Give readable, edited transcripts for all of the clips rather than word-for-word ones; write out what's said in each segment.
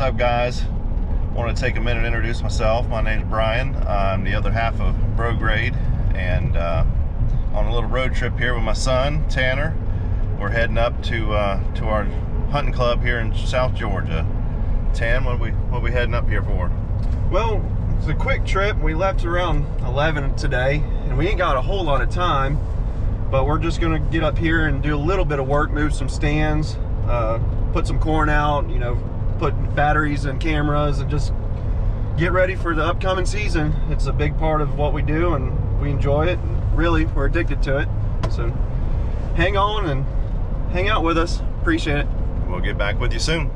up, guys? I want to take a minute to introduce myself. My name's Brian. I'm the other half of Brograde, and on a little road trip here with my son Tanner. We're heading up to our hunting club here in South Georgia. Tan, what are we heading up here for? Well, it's a quick trip. We left around 11 today, and we ain't got a whole lot of time, but we're just gonna get up here and do a little bit of work, move some stands, put some corn out, you know, put batteries and cameras, and just get ready for the upcoming season. It's a big part of what we do, and we enjoy it. And really, we're addicted to it. So hang on and hang out with us. Appreciate it. We'll get back with you soon.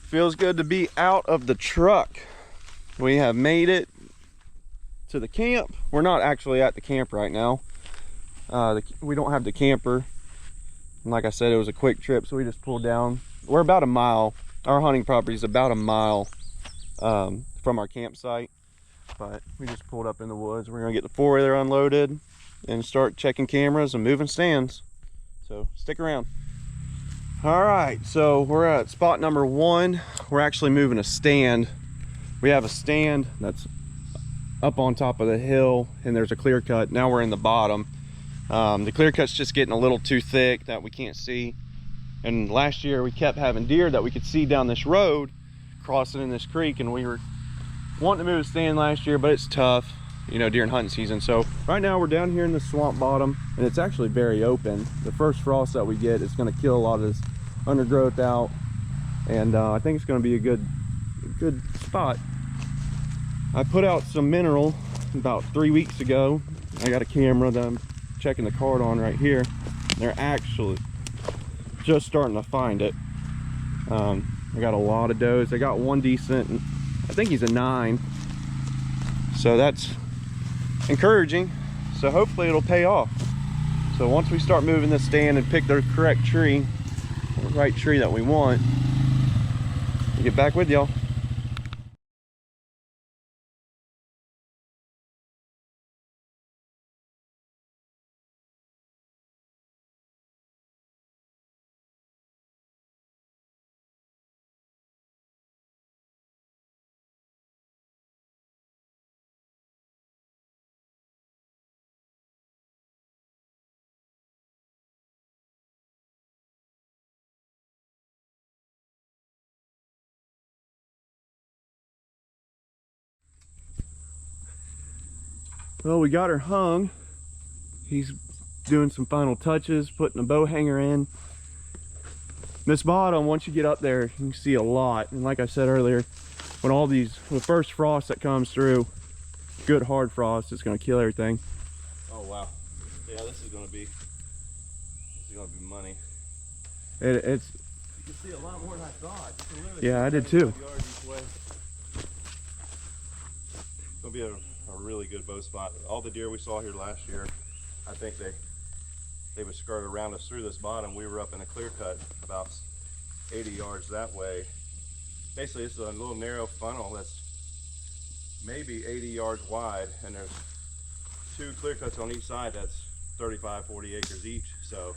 Feels good to be out of the truck. We have made it to the camp. We're not actually at the camp right now. We don't have the camper. And like I said, it was a quick trip, so we just pulled down. We're about a mile. Our hunting property is about a mile from our campsite, but we just pulled up in the woods. We're gonna get the four-wheeler unloaded and start checking cameras and moving stands. So stick around. All right, so we're at spot number 1. We're actually moving a stand. We have a stand that's up on top of the hill, and there's a clear cut. Now we're in the bottom. The clear cut's just getting a little too thick that we can't see. And last year we kept having deer that we could see down this road crossing in this creek, and we were wanting to move a stand last year, but it's tough, you know, during hunting season. So right now we're down here in the swamp bottom, and it's actually very open. The first frost that we get is going to kill a lot of this undergrowth out, and I think it's going to be a good spot. I put out some mineral about 3 weeks ago. I got a camera that I'm checking the card on right here. They're actually just starting to find it. I got a lot of does. I got one decent, I think he's a 9, so that's encouraging. So hopefully it'll pay off. So once we start moving this stand and pick the correct tree, the right tree that we want, we'll get back with y'all. Well, we got her hung. He's doing some final touches, putting a bow hanger in. This bottom, once you get up there, you can see a lot. And like I said earlier, when the first frost that comes through, good hard frost, it's gonna kill everything. Oh wow. Yeah, this is gonna be money. It's You can see a lot more than I thought. yeah, I did too. It's gonna be a really good bow spot. All the deer we saw here last year, I think they would skirt around us through this bottom. We were up in a clear cut about 80 yards that way. Basically, it's a little narrow funnel that's maybe 80 yards wide, and there's 2 clear cuts on each side that's 35-40 acres each. So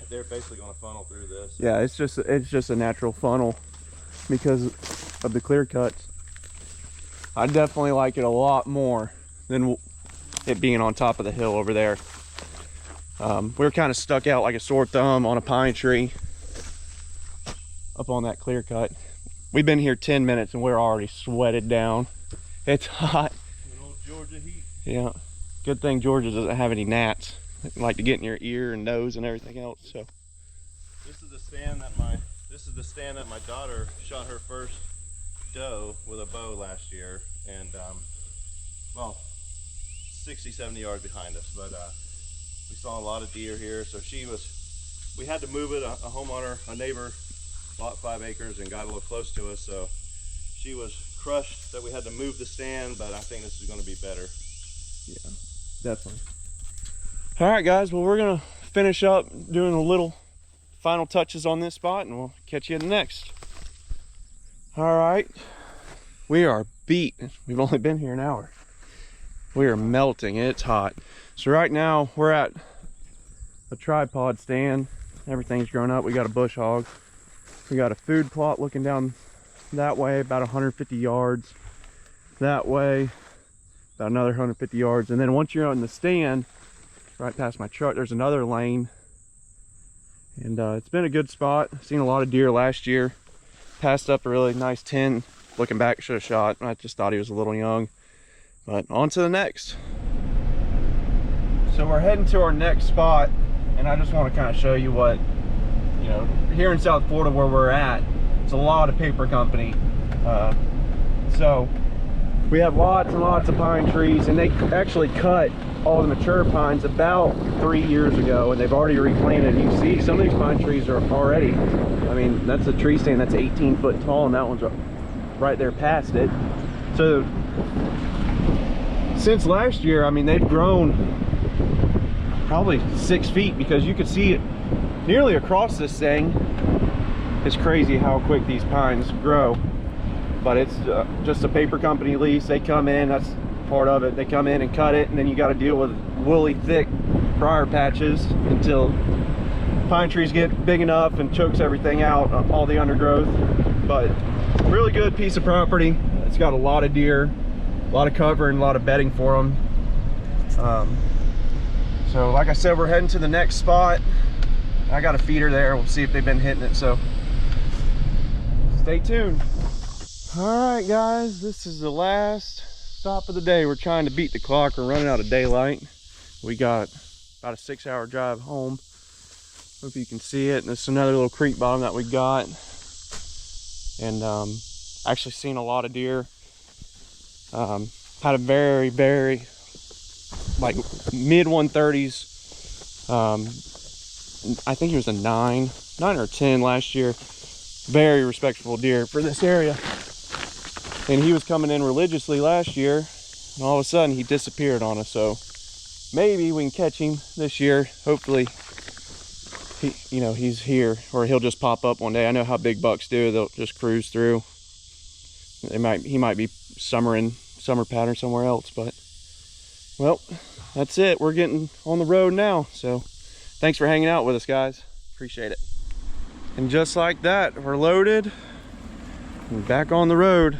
they're basically going to funnel through this. Yeah, it's just a natural funnel. because of the clear cuts. I definitely like it a lot more than it being on top of the hill over there. We're kind of stuck out like a sore thumb on a pine tree up on that clear cut. We've been here 10 minutes and we're already sweated down. It's hot. Good old Georgia heat. Yeah. Good thing Georgia doesn't have any gnats that like to get in your ear and nose and everything else. So this is the stand that my daughter shot her first doe with a bow last year, and well, 60-70 yards behind us, but we saw a lot of deer here. So we had to move it. A homeowner, a neighbor, bought 5 acres and got a little close to us, so she was crushed that we had to move the stand, but I think this is going to be better. yeah, definitely. All right, guys, well, we're gonna finish up doing a little final touches on this spot and we'll catch you in the next. All right, we are beat. We've only been here an hour. We are melting. It's hot. So right now we're at a tripod stand. Everything's grown up. We got a bush hog. We got a food plot looking down that way about 150 yards. That way about another 150 yards. And then once you're on the stand, right past my truck, there's another lane. And it's been a good spot. Seen a lot of deer last year. Passed up a really nice 10. Looking back, should have shot. I just thought he was a little young. But on to the next. So we're heading to our next spot, and I just want to kind of show you what, you know, here in South Florida where we're at, it's a lot of paper company. So we have lots and lots of pine trees, and they actually cut all the mature pines about 3 years ago, and they've already replanted. You can see some of these pine trees are already, I mean, that's a tree stand that's 18 foot tall, and that one's right there past it. So since last year, I mean, they've grown probably 6 feet, because you could see it nearly across this thing. It's crazy how quick these pines grow. But it's just a paper company lease. They come in, that's part of it. They come in and cut it, and then you got to deal with woolly thick briar patches until pine trees get big enough and chokes everything out, all the undergrowth. But really good piece of property. It's got a lot of deer, a lot of cover, and a lot of bedding for them. So like I said, we're heading to the next spot. I got a feeder there. We'll see if they've been hitting it, so stay tuned. All right, guys, this is the last stop of the day. We're trying to beat the clock. We're running out of daylight. We got about a 6-hour drive home. Hope you can see it. And this is another little creek bottom that we got. And actually seen a lot of deer. Had a very, very, like, mid 130s. I think he was a 9 or 10 last year. Very respectable deer for this area. And he was coming in religiously last year, and all of a sudden he disappeared on us. So maybe we can catch him this year. Hopefully he's here, or he'll just pop up one day. I know how big bucks do. They'll just cruise through. He might be summer pattern somewhere else. But well, that's it. We're getting on the road now. So thanks for hanging out with us, guys. Appreciate it. And just like that, we're loaded and back on the road.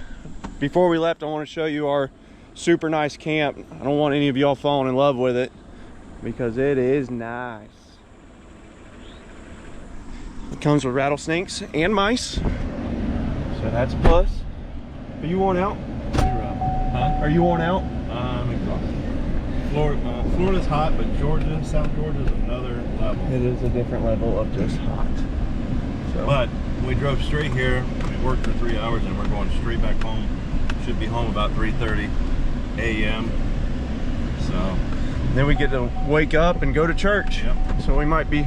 Before we left, I want to show you our super nice camp. I don't want any of y'all falling in love with it, because it is nice. It comes with rattlesnakes and mice, so that's a plus. Are you worn out? Huh? Are you worn out? I'm exhausted. Florida's hot, but South Georgia is another level. It is a different level of just hot. So. But we drove straight here. We worked for 3 hours, and we're going straight back home. Should be home about 3:30 a.m. So then we get to wake up and go to church. Yep. So we might be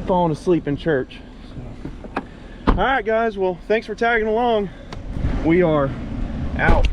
falling asleep in church. So. All right, guys. Well, thanks for tagging along. We are out.